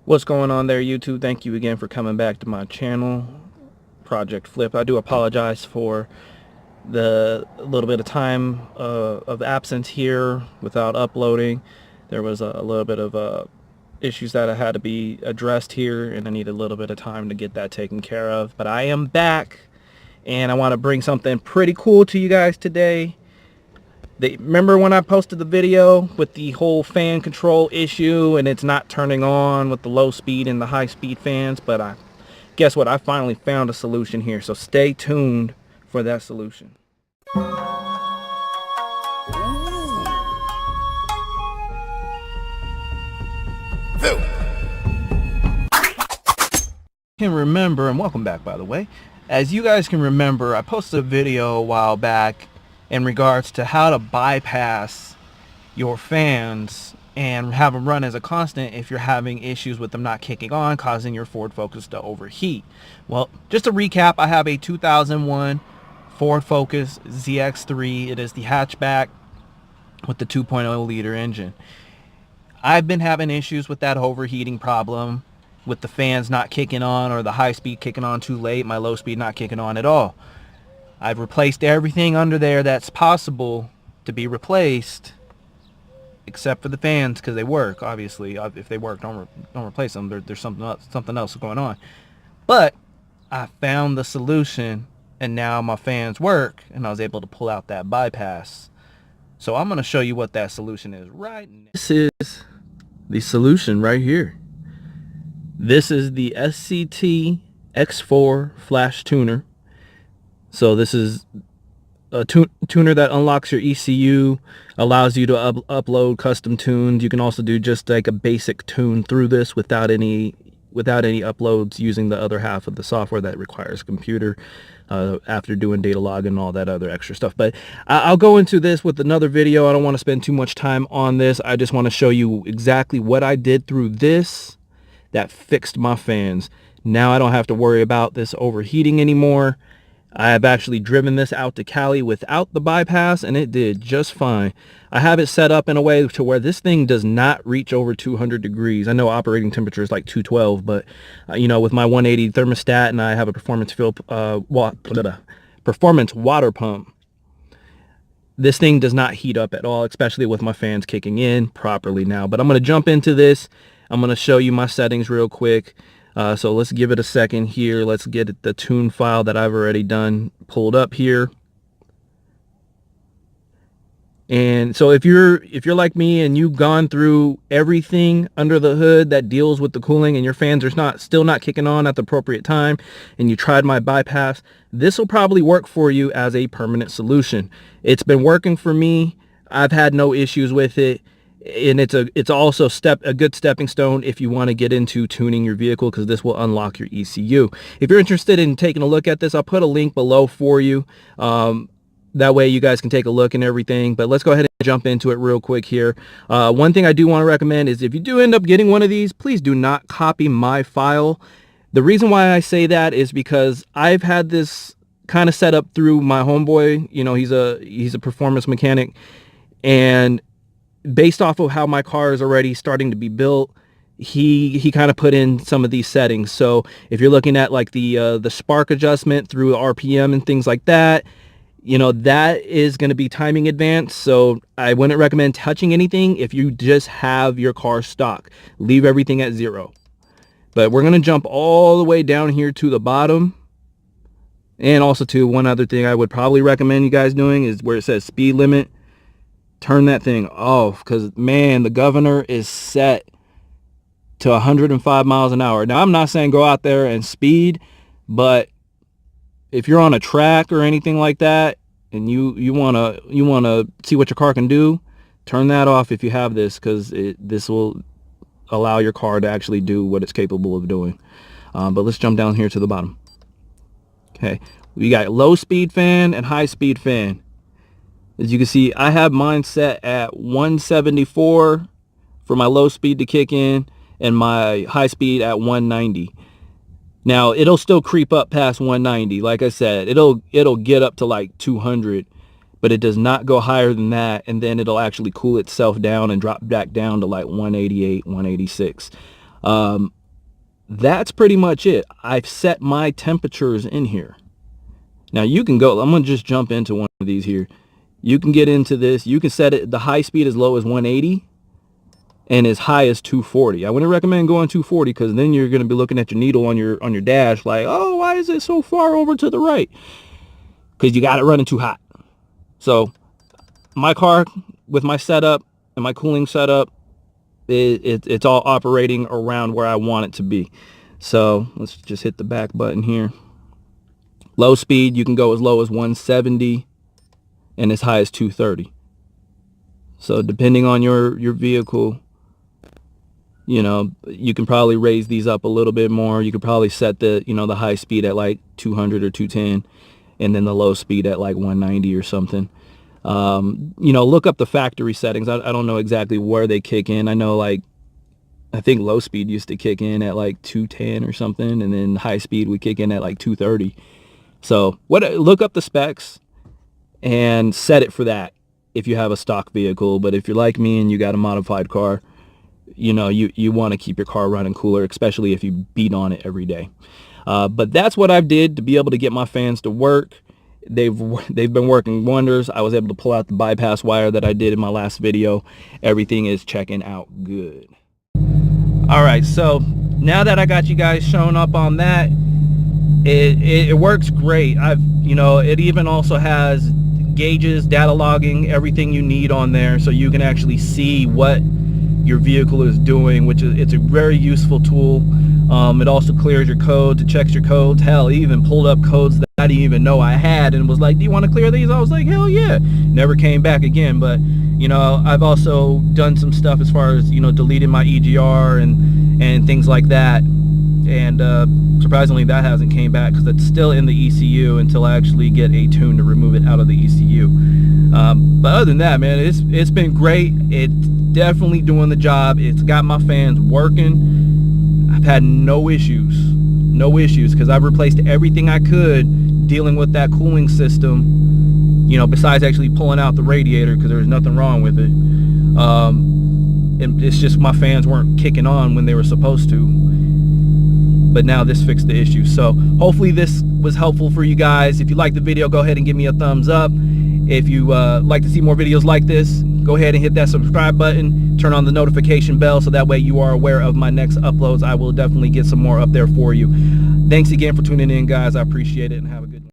What's going on there, YouTube? Thank you again for coming back to my channel, Project Flip. I do apologize for the little bit of time of absence here without uploading. There was a little bit of issues that had to be addressed here, and I need a little bit of time to get that taken care of. But I am back, and I want to bring something pretty cool to you guys today. Remember when I posted the video with the whole fan control issue and it's not turning on with the low speed and the high speed fans? But guess what? I finally found a solution here, so stay tuned for that solution. Can remember, and welcome back by the way, as you guys can remember, I posted a video a while back in regards to how to bypass your fans and have them run as a constant if you're having issues with them not kicking on, causing your Ford Focus to overheat. Well, just to recap, I have a 2001 Ford Focus ZX3. It is the hatchback with the 2.0 liter engine. I've been having issues with that overheating problem, with the fans not kicking on or the high speed kicking on too late, my low speed not kicking on at all. I've replaced everything under there that's possible to be replaced, except for the fans, because they work. Obviously, if they work, don't replace them. There's something else going on. But I found the solution, and now my fans work, and I was able to pull out that bypass. So I'm going to show you what that solution is right now. This is the solution right here. This is the zx3 flash tuner. So this is a tuner that unlocks your ECU, allows you to upload custom tunes. You can also do just like a basic tune through this without any uploads, using the other half of the software that requires a computer after doing data log and all that other extra stuff. But I'll go into this with another video. I don't want to spend too much time on this. I just want to show you exactly what I did through this that fixed my fans. Now I don't have to worry about this overheating anymore. I have actually driven this out to Cali without the bypass, and it did just fine. I have it set up in a way to where this thing does not reach over 200 degrees. I know operating temperature is like 212, but you know, with my 180 thermostat, and I have a performance water pump, this thing does not heat up at all, especially with my fans kicking in properly now. But I'm going to jump into this. I'm going to show you my settings real quick. So let's give it a second here. Let's get the tune file that I've already done pulled up here. And so if you're like me and you've gone through everything under the hood that deals with the cooling, and your fans are still not kicking on at the appropriate time, and you tried my bypass, this will probably work for you as a permanent solution. It's been working for me. I've had no issues with it. And it's also a good stepping stone if you want to get into tuning your vehicle, because this will unlock your ECU. If you're interested in taking a look at this, I'll put a link below for you. That way you guys can take a look and everything. But let's go ahead and jump into it real quick here. One thing I do want to recommend is if you do end up getting one of these, please do not copy my file. The reason why I say that is because I've had this kind of set up through my homeboy. You know, he's a performance mechanic, and based off of how my car is already starting to be built, he kind of put in some of these settings. So if you're looking at like the spark adjustment through RPM and things like that, you know, that is going to be timing advanced. So I wouldn't recommend touching anything if you just have your car stock. Leave everything at 0. But we're going to jump all the way down here to the bottom. And also too, one other thing I would probably recommend you guys doing is where it says speed limit. Turn that thing off, because man, the governor is set to 105 miles an hour. Now I'm not saying go out there and speed, but if you're on a track or anything like that, and you wanna see what your car can do, turn that off if you have this, because this will allow your car to actually do what it's capable of doing. But let's jump down here to the bottom. Okay, we got low speed fan and high speed fan. As you can see, I have mine set at 174 for my low speed to kick in, and my high speed at 190. Now, it'll still creep up past 190. Like I said, it'll get up to like 200, but it does not go higher than that, and then it'll actually cool itself down and drop back down to like 188, 186. that's pretty much it. I've set my temperatures in here. Now you can go, I'm gonna just jump into one of these here. You can get into this, you can set it, the high speed as low as 180 and as high as 240. I wouldn't recommend going 240 because then you're gonna be looking at your needle on your dash like, oh, why is it so far over to the right? Because you got it running too hot. So my car with my setup and my cooling setup, it's all operating around where I want it to be. So let's just hit the back button here. Low speed, you can go as low as 170 and as high as 230. So depending on your vehicle, you know, you can probably raise these up a little bit more. You could probably set the, you know, the high speed at like 200 or 210 and then the low speed at like 190 or something. You know, look up the factory settings. I don't know exactly where they kick in. I know, like, I think low speed used to kick in at like 210 or something, and then high speed would kick in at like 230. So look up the specs and set it for that if you have a stock vehicle. But if you're like me and you got a modified car, you know, you want to keep your car running cooler, especially if you beat on it every day. But that's what I did to be able to get my fans to work. They've been working wonders. I was able to pull out the bypass wire that I did in my last video. Everything is checking out good. All right, so now that I got you guys shown up on that, it works great. You know, it even also has gauges, data logging, everything you need on there, so you can actually see what your vehicle is doing, which is, it's a very useful tool. It also clears your codes, it checks your codes. Hell, it even pulled up codes that I didn't even know I had and was like, do you want to clear these? I was like, hell yeah. Never came back again. But you know, I've also done some stuff as far as, you know, deleting my EGR and things like that, and surprisingly that hasn't came back because it's still in the ECU until I actually get a tune to remove it out of the ECU. But other than that, man, it's been great. It's definitely doing the job. It's got my fans working. I've had no issues because I've replaced everything I could dealing with that cooling system, you know, besides actually pulling out the radiator because there's nothing wrong with it. And it's just my fans weren't kicking on when they were supposed to. But now this fixed the issue. So hopefully this was helpful for you guys. If you liked the video, go ahead and give me a thumbs up. If you like to see more videos like this, go ahead and hit that subscribe button, turn on the notification bell so that way you are aware of my next uploads. I will definitely get some more up there for you. Thanks again for tuning in, guys. I appreciate it, and have a good one.